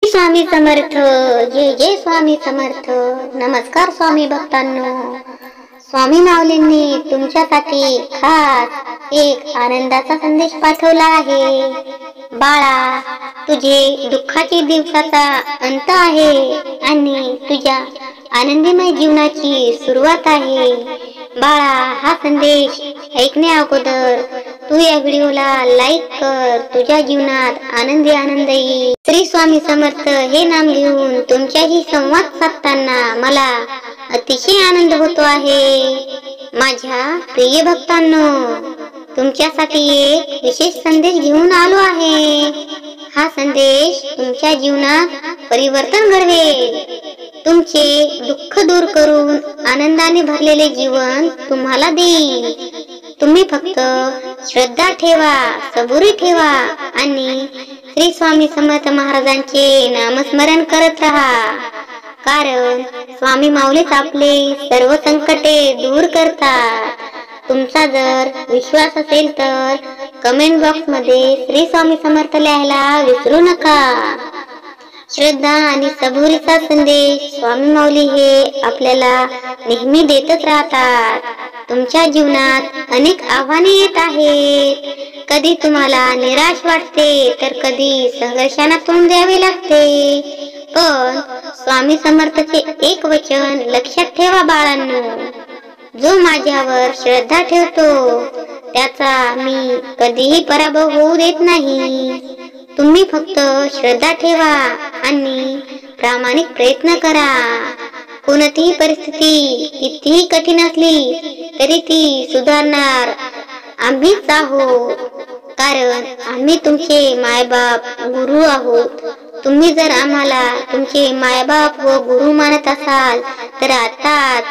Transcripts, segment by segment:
स्वामी समर्थ। जय जय स्वामी समर्थ। नमस्कार स्वामी भक्तांनो। स्वामी माऊलींनी तुमच्यासाठी खास एक आनंदाचा संदेश पाठवला आहे। बाळा, तुझे दुःखाची दिवसाचा अंत आहे आणि तुझ्या आनंदमय जीवनाची सुरुवात आहे। बाळा, हा संदेश ऐकण्या अगोदर तू या व्हिडिओला लाईक कर। तुझ्या जीवनात आनंद येईल। श्री स्वामी समर्थ हे नाम घेऊन तुमच्याशी संवाद साधताना मला अतिशय आनंद होतो आहे। माझ्या प्रिय भक्तांनो, तुमच्यासाठी एक विशेष संदेश घेऊन आलो आहे। हा संदेश तुमच्या जीवनात परिवर्तन घडवेल, तुमचे दुःख दूर करून आनंदाने भरलेले जीवन तुम्हाला देईल। तुम्ही फक्त श्रद्धा ठेवा, सबुरी ठेवा आणि श्री स्वामी समर्थ महाराजांचे नामस्मरण करत राहा, कारण स्वामी माऊलीच आपले सर्व संकटे दूर करतात। तुमचा जर विश्वास असेल तर कमेंट बॉक्स मध्ये श्री स्वामी समर्थ लिहायला विसरू नका। श्रद्धा आणि सबुरीचा संदेश स्वामी माऊली हे आपल्याला नेहमी देतच राहतात। तुमच्या जीवनात अनेक आव्हाने येत आहेत। कधी तुम्हाला निराश वाटते तर कधी संघर्षांना तोंड द्यावे लागते, पण स्वामी समर्थचे एक वचन लक्षात ठेवा बाळांनो, जो माझ्यावर श्रद्धा ठेवतो त्याचा मी कधीही पराभव होऊ देत नाही। तुम्ही फक्त श्रद्धा ठेवा आणि प्रामाणिक प्रयत्न करा। कोणतीही परिस्थिती कितीही कठीण असली तरी ती सुधारणार आम्हीच आहोत, कारण आम्ही तुमचे मायबाप गुरु आहोत। तुम्ही जर आम्हाला तुमचे मायबाप व गुरु मानत असाल तर आताच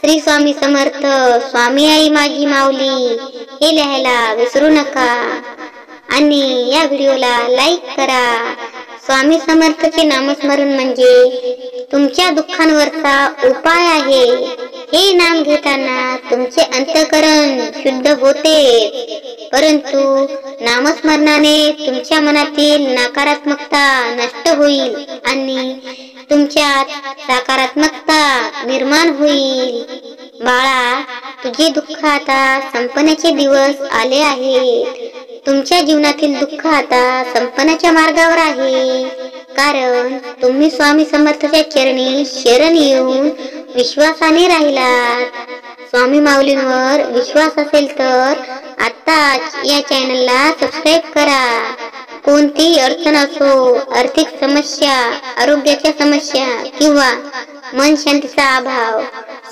श्री स्वामी समर्थ स्वामी आई माझी माऊली हे लिहायला विसरू नका आणि या व्हिडिओला लाईक करा। स्वामी समर्थचे नामस्मरण म्हणजे तुमच्या दुःखांवरचा उपाय आहे। हे नाम घेताना तुमचे अंतःकरण शुद्ध होते, परंतु नामस्मरणाने तुमच्या मनातील नकारात्मकता नष्ट होईल आणि तुमच्यात सकारात्मकता निर्माण होईल। बाळा, तुझे दुःख आता संपण्याचे दिवस आले आहेत। तुमच्या जीवनातील दुःख आता संपण्याच्या मार्गावर आहे, कारण तुम्ही स्वामी समर्थच्या चरणी शरण येऊन विश्वासाने राहिलात। स्वामी माऊलींवर विश्वास असेल तर आताच या चॅनलला सबस्क्राईब करा। कोणतीही अडचण असो, आर्थिक समस्या, आरोग्याच्या समस्या किंवा मन शांतीचा अभाव,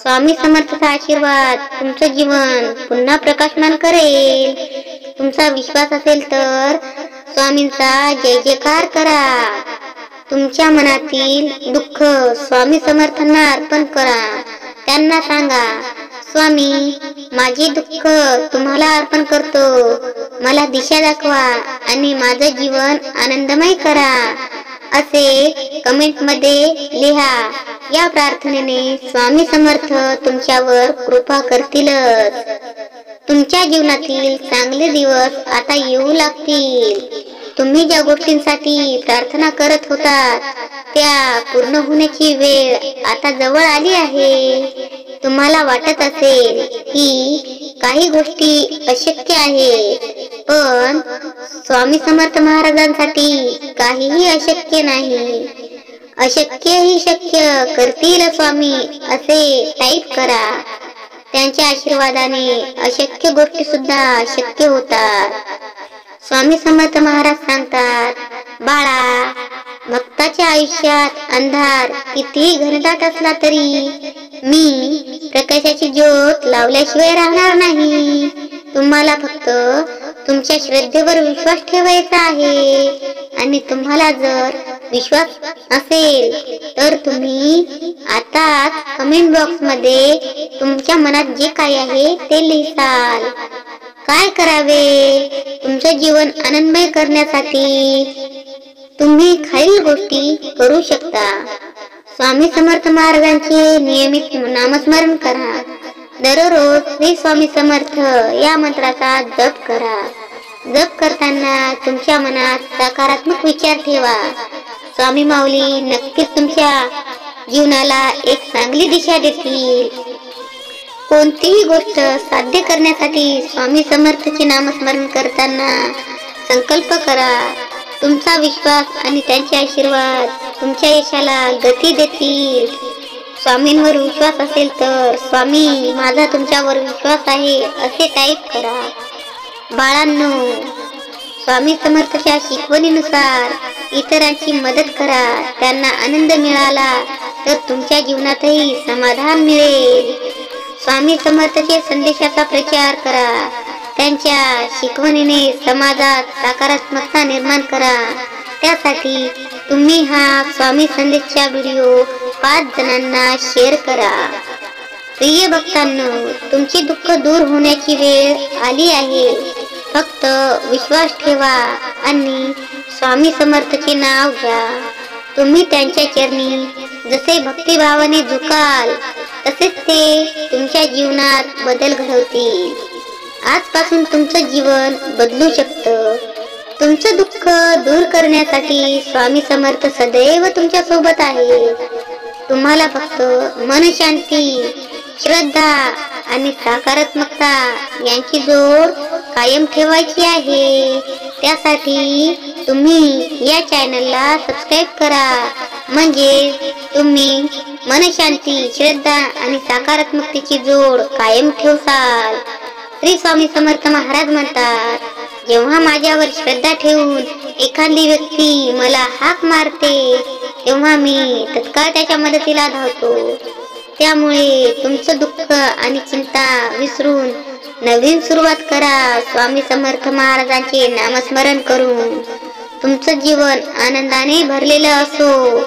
स्वामी समर्थचा आशीर्वाद तुमचं जीवन पुन्हा प्रकाशमान करेल। तुमचा विश्वास असेल तर स्वामींचा जय जयकार करा। तुमच्या मनातील दुःख स्वामी समर्थांना अर्पण करा। त्यांना सांगा, स्वामी, माझे दुःख तुम्हाला अर्पण करतो, मला दिशा दाखवा आणि माझं जीवन आनंदमय करा, असे कमेंट मध्ये लिहा। या प्रार्थनेने स्वामी समर्थ तुमच्यावर कृपा करतीलच। तुमच्या जीवनातील चांगले दिवस आता येऊ लागतील। तुम्ही ज्या गोष्टींसाठी प्रार्थना करत होतात त्या पूर्ण होण्याची वेळ आता जवळ आली आहे। तुम्हाला वाटत असेल की काही गोष्टी अशक्य आहेत, पण स्वामी समर्थ महाराजांसाठी काहीही अशक्य नाही। अशक्य ही शक्य करतील स्वामी असे टाईप करा। त्यांच्या आशीर्वादाने अशक्य गोष्टी सुद्धा शक्य होतात। स्वामी समर्थ महाराज सांगतात, बाळा, भक्ताच्या आयुष्यात अंधार कितीही घनदाट असला तरी मी प्रकाशाची ज्योत लावल्याशिवाय राहणार नाही। तुम्हाला फक्त तुमच्या श्रद्धेवर विश्वास ठेवायचा आहे आणि तुम्हाला जर विश्वास असेल तर तुम्ही आताच कमेंट बॉक्स मध्ये तुमच्या मनात जे काही आहे ते लिहाल। काय करावे? तुमचे जीवन आनंदमय करण्यासाठी तुम्ही खालील गोष्टी करू शकता। स्वामी समर्थ महाराजांचे नियमित नामस्मरण करा। दररोज श्री स्वामी समर्थ या मंत्राचा जप करा। जप करताना तुमच्या मनात सकारात्मक विचार ठेवा। स्वामी माऊली नक्कीच तुमच्या जीवनाला एक चांगली दिशा देतील. कोणतीही गोष्ट साध्य करण्यासाठी स्वामी समर्थचे नामस्मरण करताना संकल्प करा. तुमचा विश्वास आणि त्यांचे आशीर्वाद तुमच्या यशाला गती देतील. स्वामींवर विश्वास असेल तर स्वामी माझा तुमच्यावर विश्वास आहे असे टाईप करा. बाळांनो, स्वामी समर्थच्या शिकवणीनुसार इतरांची मदत करा. त्यांना आनंद मिळाला तर तुमच्या जीवनातही समाधान मिळेल. स्वामी समर्थचे संदेशाचा प्रचार करा. त्यांच्या शिकवणीने समाजात सकारात्मकता निर्माण करा. त्यासाठी तुम्ही हा स्वामी संदेशचा व्हिडिओ 5 जणांना शेअर करा. प्रिय भक्तांनो, तुमचे दुःख दूर होण्याची वेळ आली आहे. फक्त विश्वास ठेवा आणि स्वामी समर्थचे नाव घ्या. तुम्ही त्यांच्या चरणी जसे भक्तिभावाने झुकाल तसेच ते तुमच्या जीवनात बदल घडवतील. आजपासून तुमचं जीवन बदलू शकतं. तुमचं दुःख दूर करण्यासाठी स्वामी समर्थ सदैव तुमच्या सोबत आहे. तुम्हाला फक्त मनशांती, श्रद्धा आणि सकारात्मकता यांची जोड कायम ठेवायची आहे. त्यासाठी तुम्ही या चॅनलला सबस्क्राईब करा. म्हणजे तुम्ही मनशांती, श्रद्धा आणि सकारात्मकतेची जोड कायम ठेवसाल. श्री स्वामी समर्थ महाराज म्हणतात, जेव्हा माझ्यावर श्रद्धा ठेवून एखादी व्यक्ती मला हाक मारते तेव्हा मी तत्काळ त्याच्या मदतीला धावतो. त्यामुळे तुमचं दुःख आणि चिंता विसरून नवीन सुरुवात करा. स्वामी समर्थ महाराजांचे नामस्मरण करून तुमचं जीवन आनंदाने भरलेलं असो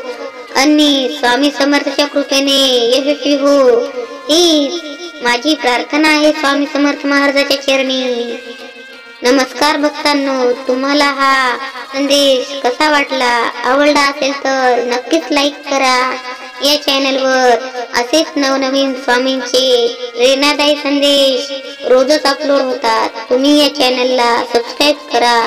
आणि स्वामी समर्थच्या कृपेने यशस्वी हो, ही माझी प्रार्थना आहे स्वामी समर्थ महाराजाच्या चरणी. नमस्कार भक्तांनो, तुम्हाला हा संदेश कसा वाटला? आवडला असेल तर नक्कीच लाईक करा. या चॅनलवर असेच नवनवीन स्वामींचे प्रेरणादायी संदेश रोजच अपलोड होतात. तुम्ही या चॅनलला सबस्क्राईब करा.